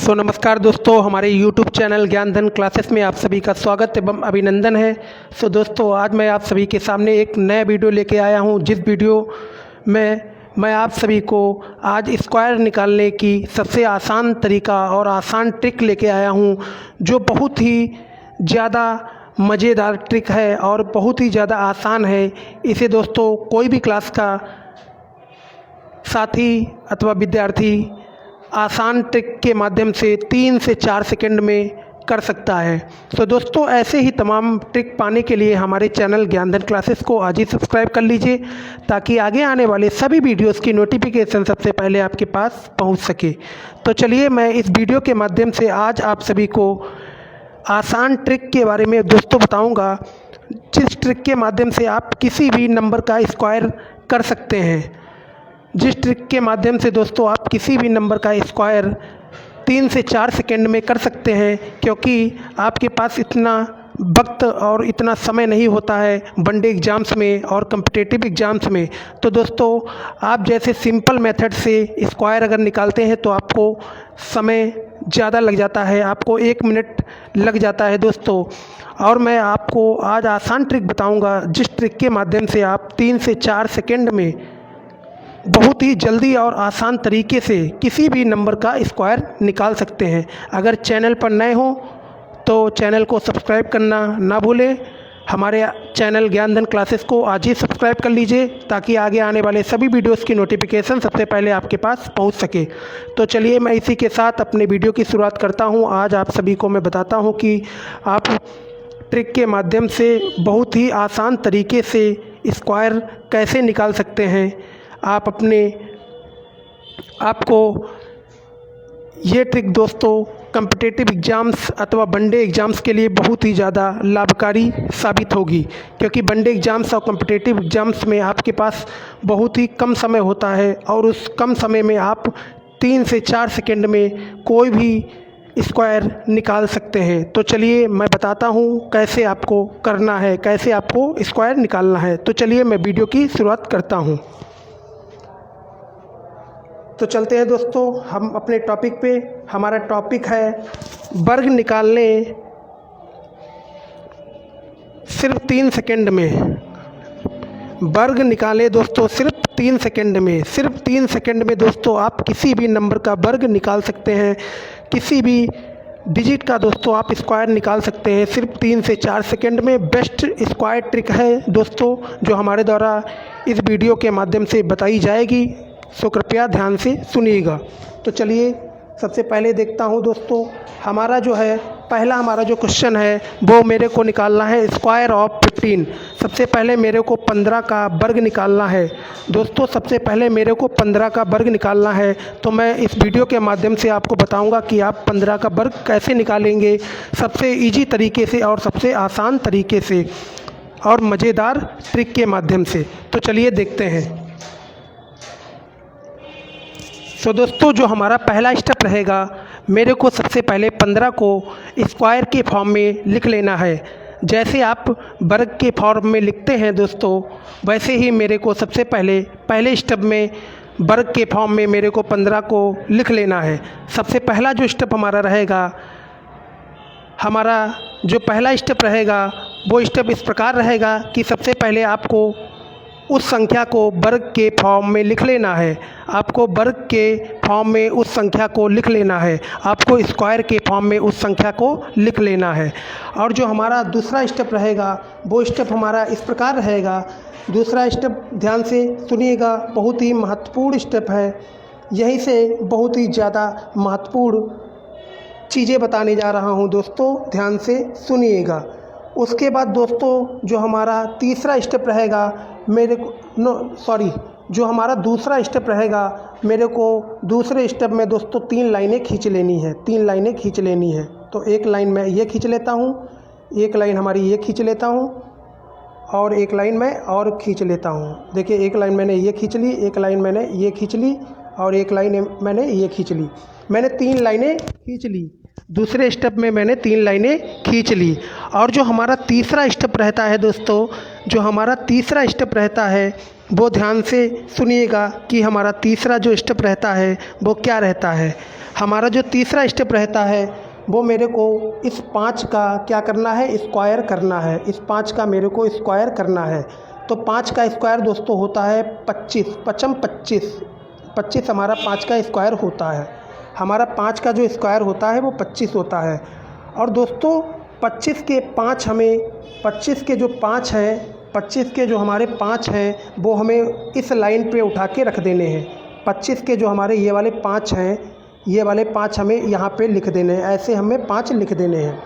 नमस्कार दोस्तों, हमारे YouTube चैनल ज्ञानधन क्लासेस में आप सभी का स्वागत एवं अभिनंदन है। दोस्तों, आज मैं आप सभी के सामने एक नया वीडियो लेके आया हूं, जिस वीडियो में मैं आप सभी को आज स्क्वायर निकालने की सबसे आसान तरीका और आसान ट्रिक लेके आया हूं, जो बहुत ही ज़्यादा मज़ेदार ट्रिक है और बहुत ही ज़्यादा आसान है। इसे दोस्तों कोई भी क्लास का साथी अथवा विद्यार्थी आसान ट्रिक के माध्यम से 3 से 4 सेकंड में कर सकता है। दोस्तों, ऐसे ही तमाम ट्रिक पाने के लिए हमारे चैनल ज्ञानधन क्लासेस को आज ही सब्सक्राइब कर लीजिए, ताकि आगे आने वाले सभी वीडियोस की नोटिफिकेशन सबसे पहले आपके पास पहुंच सके। तो चलिए, मैं इस वीडियो के माध्यम से आज आप सभी को आसान ट्रिक के बारे में दोस्तों बताऊँगा, जिस ट्रिक के माध्यम से आप किसी भी नंबर का स्क्वायर कर सकते हैं। जिस ट्रिक के माध्यम से दोस्तों आप किसी भी नंबर का स्क्वायर 3 से 4 सेकंड में कर सकते हैं, क्योंकि आपके पास इतना वक्त और इतना समय नहीं होता है वनडे एग्ज़ाम्स में और कॉम्पिटिटिव एग्ज़ाम्स में। तो दोस्तों, आप जैसे सिंपल मेथड से स्क्वायर अगर निकालते हैं तो आपको समय ज़्यादा लग जाता है, आपको 1 मिनट लग जाता है दोस्तों। और मैं आपको आज आसान ट्रिक बताऊंगा, जिस ट्रिक के माध्यम से आप 3 से 4 सेकंड में बहुत ही जल्दी और आसान तरीके से किसी भी नंबर का स्क्वायर निकाल सकते हैं। अगर चैनल पर नए हो तो चैनल को सब्सक्राइब करना ना भूलें। हमारे चैनल ज्ञानधन क्लासेस को आज ही सब्सक्राइब कर लीजिए, ताकि आगे आने वाले सभी वीडियोस की नोटिफिकेशन सबसे पहले आपके पास पहुंच सके। तो चलिए, मैं इसी के साथ अपने वीडियो की शुरुआत करता हूं। आज आप सभी को मैं बताता हूं कि आप ट्रिक के माध्यम से बहुत ही आसान तरीके से स्क्वायर कैसे निकाल सकते हैं। आपको ये ट्रिक दोस्तों कॉम्पिटिटिव एग्ज़ाम्स अथवा वनडे एग्ज़ाम्स के लिए बहुत ही ज़्यादा लाभकारी साबित होगी, क्योंकि वनडे एग्ज़ाम्स और कॉम्पिटिटिव एग्ज़ाम्स में आपके पास बहुत ही कम समय होता है, और उस कम समय में आप 3 से 4 सेकंड में कोई भी स्क्वायर निकाल सकते हैं। तो चलिए, मैं बताता हूँ कैसे आपको करना है, कैसे आपको स्क्वायर निकालना है। तो चलिए, मैं वीडियो की शुरुआत करता हूँ। तो चलते हैं दोस्तों हम अपने टॉपिक पे। हमारा टॉपिक है वर्ग निकालने सिर्फ 3 सेकंड में। वर्ग निकालें दोस्तों सिर्फ 3 सेकंड में। सिर्फ 3 सेकंड में दोस्तों आप किसी भी नंबर का वर्ग निकाल सकते हैं, किसी भी डिजिट का दोस्तों आप स्क्वायर निकाल सकते हैं सिर्फ 3 से 4 सेकंड में। बेस्ट स्क्वायर ट्रिक है दोस्तों, जो हमारे द्वारा इस वीडियो के माध्यम से बताई जाएगी, कृपया ध्यान से सुनिएगा। तो चलिए, सबसे पहले देखता हूँ दोस्तों, हमारा जो क्वेश्चन है वो मेरे को निकालना है स्क्वायर ऑफ 15। सबसे पहले मेरे को 15 का वर्ग निकालना है दोस्तों। सबसे पहले मेरे को 15 का वर्ग निकालना है। तो मैं इस वीडियो के माध्यम से आपको बताऊंगा कि आप 15 का वर्ग कैसे निकालेंगे, सबसे ईजी तरीके से और सबसे आसान तरीके से और मज़ेदार ट्रिक के माध्यम से। तो चलिए देखते हैं। दोस्तों, जो हमारा पहला स्टेप रहेगा, मेरे को सबसे पहले 15 को स्क्वायर के फॉर्म में लिख लेना है। जैसे आप वर्ग के फॉर्म में लिखते हैं दोस्तों, वैसे ही मेरे को सबसे पहले स्टेप में वर्ग के फॉर्म में मेरे को 15 को लिख लेना है। सबसे पहला जो स्टेप हमारा रहेगा, वो स्टेप इस प्रकार रहेगा कि सबसे पहले आपको उस संख्या को वर्ग के फॉर्म में लिख लेना है। आपको वर्ग के फॉर्म में उस संख्या को लिख लेना है, आपको स्क्वायर के फॉर्म में उस संख्या को लिख लेना है। और जो हमारा दूसरा स्टेप रहेगा, वो स्टेप हमारा इस प्रकार रहेगा। दूसरा स्टेप ध्यान से सुनिएगा, बहुत ही महत्वपूर्ण स्टेप है। यहीं से बहुत ही ज़्यादा महत्वपूर्ण चीज़ें बताने जा रहा हूँ दोस्तों, ध्यान से सुनिएगा। उसके बाद दोस्तों, जो हमारा तीसरा स्टेप रहेगा, जो हमारा दूसरा स्टेप रहेगा, मेरे को दूसरे स्टेप में दोस्तों 3 लाइनें खींच लेनी है। 3 लाइनें खींच लेनी है। तो एक लाइन मैं ये खींच लेता हूँ, एक लाइन हमारी ये खींच लेता हूँ, और एक लाइन मैं और खींच लेता हूँ। देखिए, एक लाइन मैंने ये खींच ली, एक लाइन मैंने ये खींच ली, और एक लाइन मैंने ये खींच ली। मैंने 3 लाइनें खींच ली। दूसरे स्टेप में मैंने 3 लाइनें खींच ली। और जो हमारा तीसरा स्टेप रहता है दोस्तों, वो ध्यान से सुनिएगा कि हमारा तीसरा जो स्टेप रहता है वो क्या रहता है। हमारा जो तीसरा स्टेप रहता है वो मेरे को इस 5 का क्या करना है, स्क्वायर करना है। इस 5 का मेरे को स्क्वायर करना है। तो 5 का स्क्वायर दोस्तों होता है 25, 25 हमारा 5 का स्क्वायर होता है। हमारा 5 का जो स्क्वायर होता है वो 25 होता है। और दोस्तों 25 के 5 हमें 25 के जो 5 हैं 25 के जो हमारे 5 हैं वो हमें इस लाइन पे उठा के रख देने हैं। 25 के जो हमारे ये वाले 5 हैं, ये वाले 5 हमें यहाँ पे लिख देने हैं। ऐसे हमें 5 लिख देने हैं।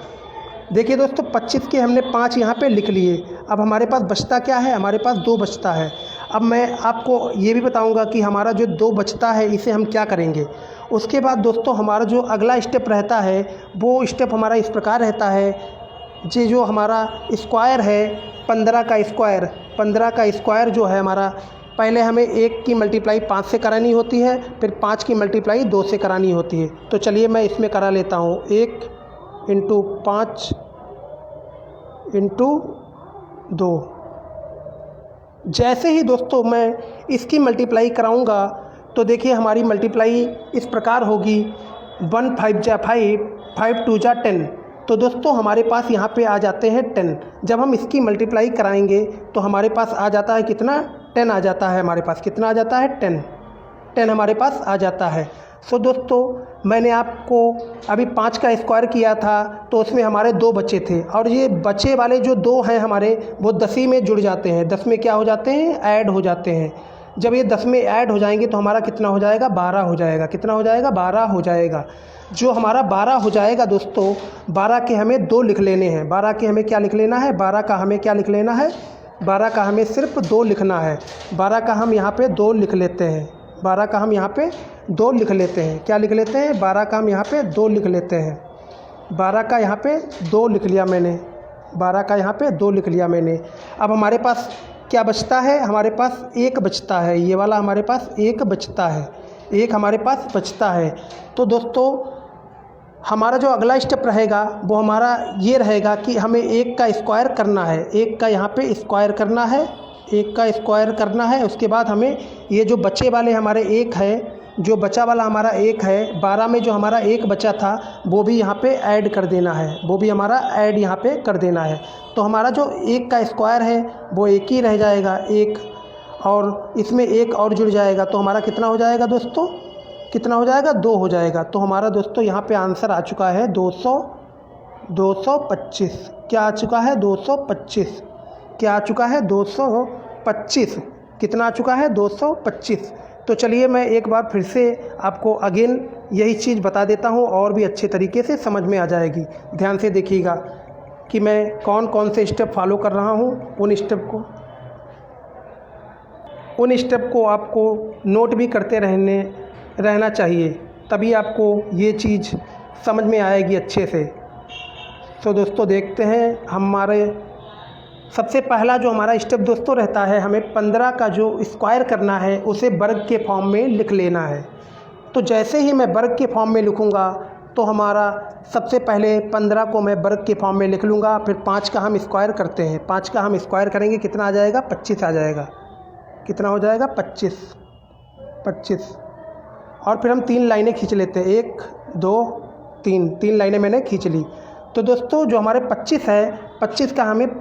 देखिए दोस्तों 25 के हमने 5 यहाँ पे लिख लिए। अब हमारे पास बचता क्या है, हमारे पास 2 बचता है। अब मैं आपको ये भी बताऊँगा कि हमारा जो 2 बचता है इसे हम क्या करेंगे। उसके बाद दोस्तों हमारा जो अगला स्टेप रहता है वो स्टेप हमारा इस प्रकार रहता है। जो हमारा स्क्वायर है 15 का स्क्वायर जो है हमारा, पहले हमें 1 की मल्टीप्लाई 5 से करानी होती है, फिर 5 की मल्टीप्लाई 2 से करानी होती है। तो चलिए मैं इसमें करा लेता हूँ। 1 × 5 × 2। जैसे ही दोस्तों मैं इसकी मल्टीप्लाई कराऊंगा तो देखिए हमारी मल्टीप्लाई इस प्रकार होगी। 1 5 जा 5, 5 2 जा 10। तो दोस्तों हमारे पास यहाँ पे आ जाते हैं 10। जब हम इसकी मल्टीप्लाई कराएंगे तो हमारे पास आ जाता है कितना, 10 आ जाता है। हमारे पास कितना आ जाता है, 10 हमारे पास आ जाता है। सो दोस्तों मैंने आपको अभी 5 का स्क्वायर किया था तो उसमें हमारे 2 बचे थे, और ये बचे वाले जो 2 हैं हमारे वो 10 में जुड़ जाते हैं। 10 में क्या हो जाते हैं, ऐड हो जाते हैं। जब ये 10 में ऐड हो जाएंगे तो हमारा कितना हो जाएगा, 12 हो जाएगा। कितना हो जाएगा, 12 हो जाएगा। जो हमारा 12 हो जाएगा दोस्तों, 12 के हमें 2 लिख लेने हैं। 12 के हमें क्या लिख लेना है, 12 का हमें क्या लिख लेना है, 12 का हमें सिर्फ 2 लिखना है। 12 का हम यहाँ पे 2 लिख लेते हैं। 12 का हम यहाँ पे 2 लिख लेते हैं। क्या लिख लेते हैं, 12 का हम यहाँ पे 2 लिख लेते हैं। 12 का यहाँ पे 2 लिख लिया मैंने। 12 का यहाँ पे 2 लिख लिया मैंने। अब हमारे पास क्या बचता है, हमारे पास 1 बचता है। ये वाला हमारे पास 1 बचता है। 1 हमारे पास बचता है। तो दोस्तों हमारा जो अगला स्टेप रहेगा वो हमारा ये रहेगा कि हमें 1 का स्क्वायर करना है। 1 का यहाँ पे स्क्वायर करना है। 1 का स्क्वायर करना है। उसके बाद हमें ये जो बचे वाले हमारे 1 है, जो बचा वाला हमारा 1 है, 12 में जो हमारा 1 बचा था वो भी यहाँ पे ऐड कर देना है। वो भी हमारा ऐड यहाँ पे कर देना है। तो हमारा जो 1 का स्क्वायर है वो 1 ही रह जाएगा, 1, और इसमें 1 और जुड़ जाएगा। तो हमारा कितना हो जाएगा दोस्तों, कितना हो जाएगा, 2 हो जाएगा। तो हमारा दोस्तों यहाँ पे आंसर आ चुका है 225। क्या आ चुका है, 225। क्या आ चुका है, 225। कितना आ चुका है, 225। तो चलिए मैं एक बार फिर से आपको अगेन यही चीज़ बता देता हूँ और भी अच्छे तरीके से समझ में आ जाएगी। ध्यान से देखिएगा कि मैं कौन कौन से स्टेप फॉलो कर रहा हूँ। उन स्टेप को आपको नोट भी करते रहना चाहिए, तभी आपको ये चीज़ समझ में आएगी अच्छे से। तो दोस्तों देखते हैं, हमारे सबसे पहला जो हमारा स्टेप दोस्तों रहता है, हमें 15 का जो स्क्वायर करना है उसे वर्ग के फॉर्म में लिख लेना है। तो जैसे ही मैं वर्ग के फॉर्म में लिखूँगा तो हमारा सबसे पहले 15 को मैं वर्ग के फॉर्म में लिख लूँगा। फिर 5 का हम स्क्वायर करते हैं। 5 का हम स्क्वायर करेंगे, कितना आ जाएगा, 25 आ जाएगा। कितना हो जाएगा, 25। और फिर हम 3 लाइनें खींच लेते हैं, 1 2 3 लाइनें मैंने खींच ली। तो दोस्तों जो हमारे 25 है, 25 का हमें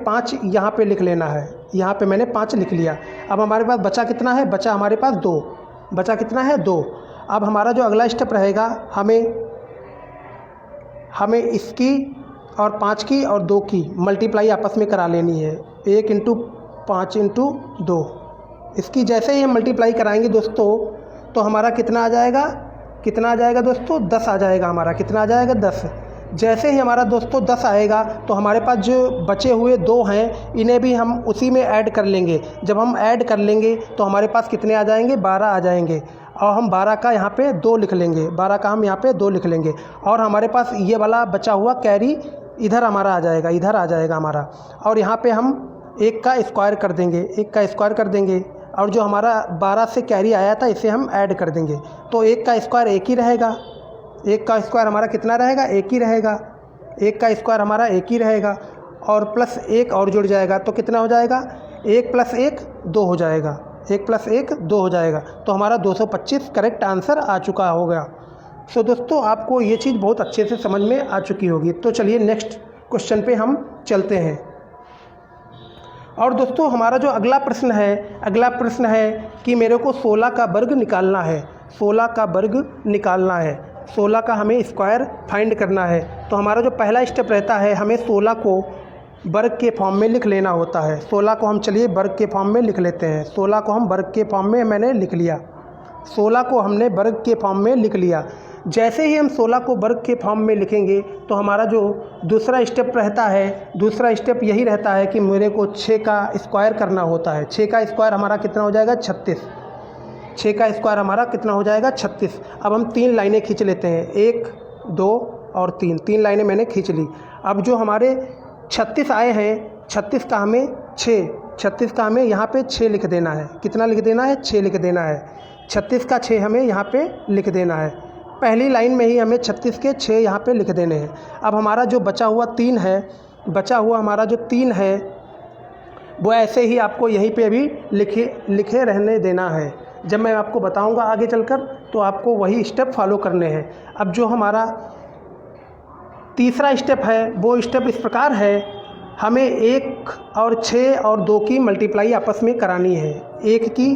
5 यहाँ पे लिख लेना है। यहाँ पे मैंने 5 लिख लिया। अब हमारे पास बचा कितना है, बचा हमारे पास 2। बचा कितना है, 2। अब हमारा जो अगला स्टेप रहेगा, हमें इसकी और 5 की और 2 की मल्टीप्लाई आपस में करा लेनी है। 1 × 5 × 2। इसकी जैसे ही हम मल्टीप्लाई कराएंगे दोस्तों तो हमारा कितना आ जाएगा, दोस्तों, 10 आ जाएगा। हमारा कितना आ जाएगा, 10। जैसे ही हमारा दोस्तों 10 आएगा तो हमारे पास जो बचे हुए 2 हैं इन्हें भी हम उसी में ऐड कर लेंगे। जब हम ऐड कर लेंगे तो हमारे पास कितने आ जाएंगे, 12 आ जाएंगे। और हम 12 का यहाँ पे 2 लिख लेंगे। 12 का हम यहाँ पे 2 लिख लेंगे। और हमारे पास ये वाला बचा हुआ कैरी इधर हमारा आ जाएगा, इधर आ जाएगा हमारा। और यहाँ पे हम 1 का स्क्वायर कर देंगे, 1 का स्क्वायर कर देंगे। और जो हमारा 12 से कैरी आया था इसे हम ऐड कर देंगे। तो 1 का स्क्वायर 1 ही रहेगा। 1 का स्क्वायर हमारा कितना रहेगा, 1 ही रहेगा। 1 का स्क्वायर हमारा 1 ही रहेगा। और प्लस 1 और जुड़ जाएगा तो कितना हो जाएगा, 1 + 1 2 हो जाएगा। 1 + 1 2 हो जाएगा, तो हमारा 225 करेक्ट आंसर आ चुका होगा। सो दोस्तों आपको ये चीज़ बहुत अच्छे से समझ में आ चुकी होगी। तो चलिए नेक्स्ट क्वेश्चन पे हम चलते हैं। और दोस्तों हमारा जो अगला प्रश्न है कि मेरे को 16 का वर्ग निकालना है। 16 का वर्ग निकालना है, 16 का हमें स्क्वायर फाइंड करना है। तो हमारा जो पहला स्टेप रहता है, हमें 16 को वर्ग के फॉर्म में लिख लेना होता है। 16 को हम चलिए वर्ग के फॉर्म में लिख लेते हैं। 16 को हम वर्ग के फॉर्म में मैंने लिख लिया। 16 को हमने वर्ग के फॉर्म में लिख लिया। जैसे ही हम 16 को वर्ग के फॉर्म में लिखेंगे तो हमारा जो दूसरा स्टेप रहता है, दूसरा स्टेप यही रहता है कि मेरे को 6 का स्क्वायर करना होता है। 6 का स्क्वायर हमारा कितना हो जाएगा? 36। 6 का स्क्वायर हमारा कितना हो जाएगा? 36। अब हम 3 लाइनें खींच लेते हैं, 1 2 और 3। 3 लाइनें मैंने खींच ली। अब जो हमारे 36 आए हैं, 36 का हमें 36 का हमें यहाँ पे 6 लिख देना है। कितना लिख देना है? 6 लिख देना है। 36 का 6 हमें यहाँ पे लिख देना है। पहली लाइन में ही हमें 36 के 6 यहाँ पे लिख देने हैं। अब हमारा जो बचा हुआ 3 है, हमारा जो 3 है वो ऐसे ही आपको यहीं पे अभी लिखे रहने देना है। जब मैं आपको बताऊंगा आगे चलकर तो आपको वही स्टेप फॉलो करने हैं। अब जो हमारा तीसरा स्टेप है वो स्टेप इस प्रकार है, हमें 1 और 6 और 2 की मल्टीप्लाई आपस में करानी है। 1 की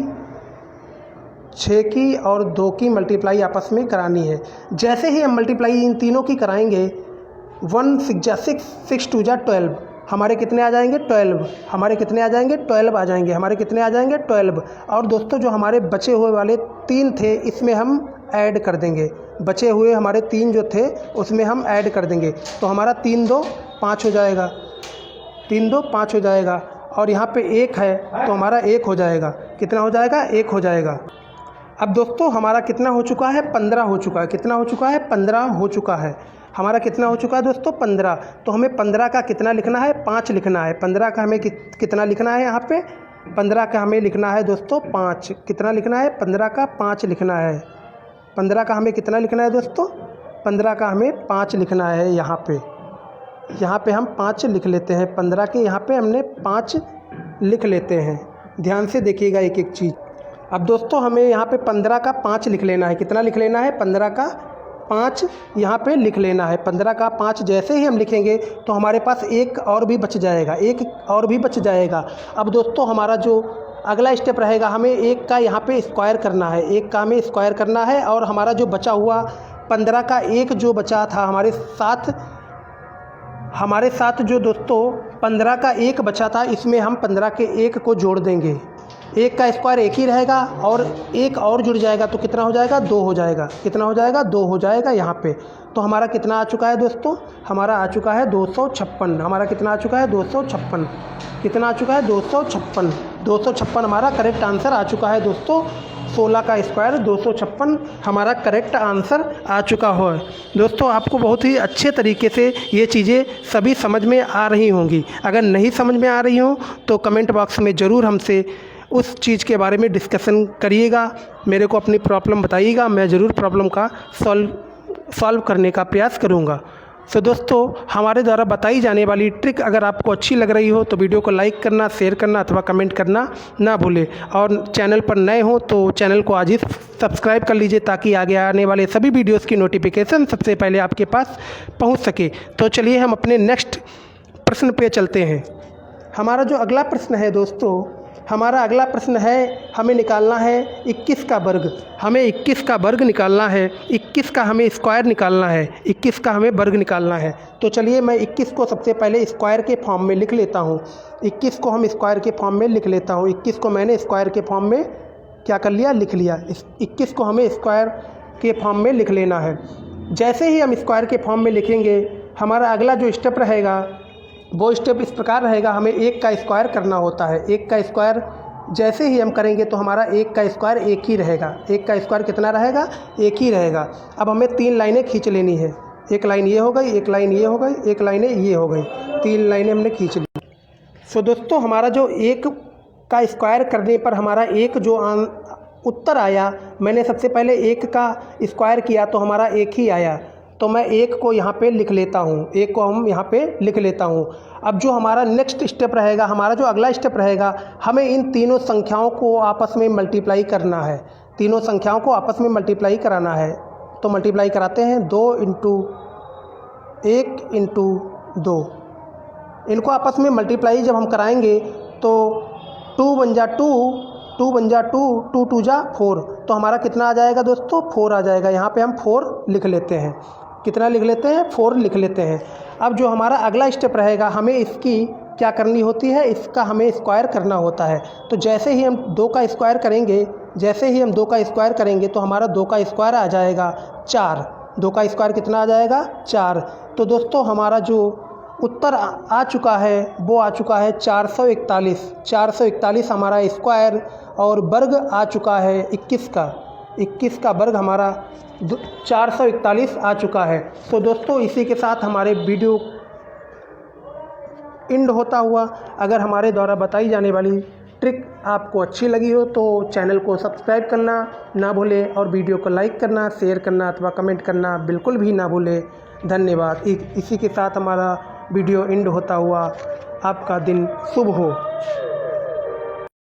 6 की और 2 की मल्टीप्लाई आपस में करानी है। जैसे ही हम मल्टीप्लाई इन तीनों की कराएंगे, 1 6 जा 6, 6 2 जा 12, हमारे कितने आ जाएंगे? 12। हमारे कितने आ जाएंगे? 12 आ जाएंगे। हमारे कितने आ जाएंगे? 12। और दोस्तों जो हमारे बचे हुए वाले 3 थे इसमें हम ऐड कर देंगे। बचे हुए हमारे 3 जो थे उसमें हम ऐड कर देंगे। तो हमारा 3 2 5 हो जाएगा, 3 2 5 हो जाएगा। और यहाँ पे 1 है तो हमारा 1 हो जाएगा। कितना हो जाएगा? 1 हो जाएगा। अब दोस्तों हमारा कितना हो चुका है? 15 हो चुका है। कितना हो चुका है? 15 हो चुका है। हमारा कितना हो चुका है दोस्तों? 15। तो हमें 15 का कितना लिखना है? 5 लिखना है। 15 का हमें कितना लिखना है यहाँ पे? 15 का हमें लिखना है दोस्तों 5। कितना लिखना है? 15 का 5 लिखना है। 15 का हमें कितना लिखना है दोस्तों? 15 का हमें 5 लिखना है। यहाँ पे हम 5 लिख लेते हैं। 15 के यहाँ पे हमने 5 लिख लेते हैं। ध्यान से देखिएगा एक एक चीज़। अब दोस्तों हमें यहाँ पे 15 का 5 लिख लेना है। कितना लिख लेना है? 15 का 5 यहाँ पे लिख लेना है। 15 का 5 जैसे ही हम लिखेंगे तो हमारे पास 1 और भी बच जाएगा, 1 और भी बच जाएगा। अब दोस्तों हमारा जो अगला स्टेप रहेगा, हमें 1 का यहाँ पे स्क्वायर करना है। 1 का हमें स्क्वायर करना है। और हमारा जो बचा हुआ 15 का 1 जो बचा था हमारे साथ जो दोस्तों 15 का 1 बचा था, इसमें हम 15 के 1 को जोड़ देंगे। 1 का स्क्वायर 1 ही रहेगा और 1 और जुड़ जाएगा तो कितना हो जाएगा? 2 हो जाएगा। कितना हो जाएगा? 2 हो जाएगा यहाँ पे। तो हमारा कितना आ चुका है दोस्तों? हमारा आ चुका है 256। हमारा कितना आ चुका है? 256। कितना आ चुका है? 256। 256 हमारा करेक्ट आंसर आ चुका है दोस्तों। 16 का स्क्वायर 256 हमारा करेक्ट आंसर आ चुका हो। दोस्तों आपको बहुत ही अच्छे तरीके से ये चीज़ें सभी समझ में आ रही होंगी। अगर नहीं समझ में आ रही हो तो कमेंट बॉक्स में ज़रूर हमसे उस चीज़ के बारे में डिस्कशन करिएगा, मेरे को अपनी प्रॉब्लम बताइएगा। मैं ज़रूर प्रॉब्लम का सॉल्व करने का प्रयास करूँगा। तो दोस्तों हमारे द्वारा बताई जाने वाली ट्रिक अगर आपको अच्छी लग रही हो तो वीडियो को लाइक करना, शेयर करना अथवा कमेंट करना ना भूलें। और चैनल पर नए हो तो चैनल को आज ही सब्सक्राइब कर लीजिए ताकि आगे आने वाले सभी वीडियोस की नोटिफिकेशन सबसे पहले आपके पास पहुंच सके। तो चलिए हम अपने नेक्स्ट प्रश्न पे चलते हैं। हमारा जो अगला प्रश्न है दोस्तों, हमारा अगला प्रश्न है, हमें निकालना है 21 का वर्ग। हमें 21 का वर्ग निकालना है। 21 का हमें स्क्वायर निकालना है। 21 का हमें वर्ग निकालना है। तो चलिए मैं 21 को सबसे पहले स्क्वायर के फॉर्म में लिख लेता हूँ। 21 को हम स्क्वायर के फॉर्म में लिख लेता हूँ। 21 को मैंने स्क्वायर के फॉर्म में क्या कर लिया? लिख लिया। 21 को हमें स्क्वायर के फॉर्म में लिख लेना है। जैसे ही हम स्क्वायर के फॉर्म में लिखेंगे, हमारा अगला जो स्टेप रहेगा वो स्टेप इस प्रकार रहेगा, हमें 1 का स्क्वायर करना होता है। 1 का स्क्वायर जैसे ही हम करेंगे तो हमारा 1 का स्क्वायर 1 ही रहेगा। 1 का स्क्वायर कितना रहेगा? 1 ही रहेगा। अब हमें 3 लाइनें खींच लेनी है। एक लाइन ये हो गई, एक लाइन ये हो गई, एक लाइनें ये हो गई। 3 लाइनें हमने खींच ली। सो दोस्तों हमारा जो 1 का स्क्वायर करने पर हमारा एक जो उत्तर आया, मैंने सबसे पहले 1 का स्क्वायर किया तो हमारा 1 ही आया। तो मैं एक को यहाँ पे लिख लेता हूँ, एक को हम यहाँ पे लिख लेता हूँ। अब जो हमारा नेक्स्ट स्टेप रहेगा, हमारा जो अगला स्टेप रहेगा, हमें इन तीनों संख्याओं को आपस में मल्टीप्लाई करना है, तीनों संख्याओं को आपस में मल्टीप्लाई कराना है। तो मल्टीप्लाई कराते हैं, 2 इंटू 1 इंटू 2, इनको आपस में मल्टीप्लाई जब हम कराएंगे तो 2 बन जा 2, 2 बन जा 2, 2 2 जा 4, तो हमारा कितना आ जाएगा दोस्तों, 4 आ जाएगा। यहाँ पे हम 4 लिख लेते हैं, कितना लिख लेते हैं, 4 लिख लेते हैं। अब जो हमारा अगला स्टेप रहेगा, हमें इसकी क्या करनी होती है, इसका हमें स्क्वायर करना होता है। तो जैसे ही हम 2 का स्क्वायर करेंगे, जैसे ही हम 2 का स्क्वायर करेंगे तो हमारा 2 का स्क्वायर आ जाएगा 4, 2 का स्क्वायर कितना आ जाएगा, 4। तो दोस्तों हमारा जो उत्तर आ चुका है वो आ चुका है 441। 441 हमारा स्क्वायर और वर्ग आ चुका है 21 का, 21 का वर्ग हमारा 441 आ चुका है। तो दोस्तों इसी के साथ हमारे वीडियो एंड होता हुआ, अगर हमारे द्वारा बताई जाने वाली ट्रिक आपको अच्छी लगी हो तो चैनल को सब्सक्राइब करना ना भूलें और वीडियो को लाइक करना, शेयर करना अथवा कमेंट करना बिल्कुल भी ना भूलें। धन्यवाद। इसी के साथ हमारा वीडियो एंड होता हुआ, आपका दिन शुभ हो।